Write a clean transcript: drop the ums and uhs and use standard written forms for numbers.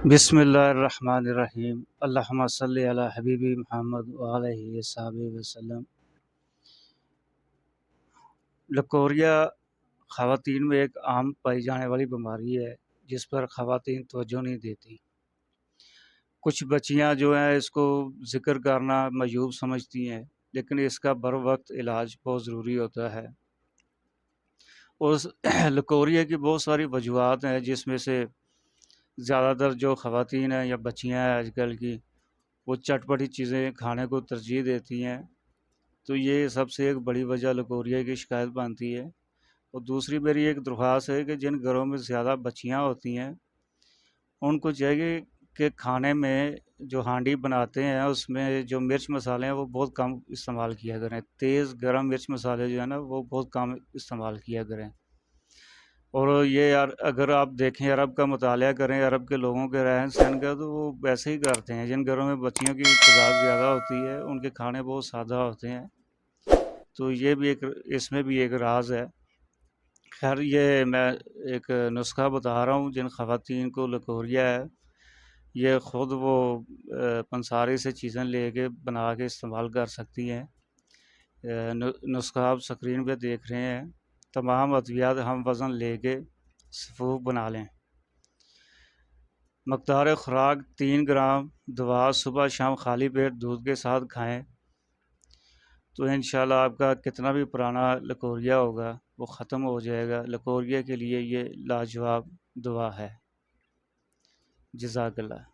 بسم اللہ الرحمن الرحیم، اللہم صلی علی حبیبی محمد وعلیہ وصحبہ وسلم۔ لکوریا خواتین میں ایک عام پائی جانے والی بیماری ہے جس پر خواتین توجہ نہیں دیتی۔ کچھ بچیاں جو ہیں اس کو ذکر کرنا معیوب سمجھتی ہیں، لیکن اس کا بر وقت علاج بہت ضروری ہوتا ہے۔ اور لکوریا کی بہت ساری وجوہات ہیں، جس میں سے زیادہ تر جو خواتین ہیں یا بچیاں ہیں آج کل کی، وہ چٹپٹی چیزیں کھانے کو ترجیح دیتی ہیں، تو یہ سب سے ایک بڑی وجہ لکوریا کی شکایت بنتی ہے۔ اور دوسری میری ایک درخواست ہے کہ جن گھروں میں زیادہ بچیاں ہوتی ہیں ان کو چاہیے کہ کھانے میں جو ہانڈی بناتے ہیں اس میں جو مرچ مسالے ہیں وہ بہت کم استعمال کیا کریں۔ تیز گرم مرچ مسالے جو ہیں نا وہ بہت کم استعمال کیا کریں۔ اور یہ اگر آپ دیکھیں، عرب کا مطالعہ کریں، عرب کے لوگوں کے رہن سہن کا، تو وہ ویسے ہی کرتے ہیں۔ جن گھروں میں بچیوں کی تعداد زیادہ ہوتی ہے ان کے کھانے بہت سادہ ہوتے ہیں، تو یہ بھی اس میں بھی ایک راز ہے۔ خیر، یہ میں ایک نسخہ بتا رہا ہوں جن خواتین کو لکوریا ہے، یہ خود وہ پنساری سے چیزیں لے کے بنا کے استعمال کر سکتی ہیں۔ نسخہ آپ سکرین پہ دیکھ رہے ہیں۔ تمام ادویات ہم وزن لے کے صفوف بنا لیں۔ مقدار خوراک 3 گرام دوا صبح شام خالی پیٹ دودھ کے ساتھ کھائیں، تو انشاءاللہ آپ کا کتنا بھی پرانا لکوریا ہوگا وہ ختم ہو جائے گا۔ لکوریا کے لیے یہ لاجواب دوا ہے۔ جزاک اللہ۔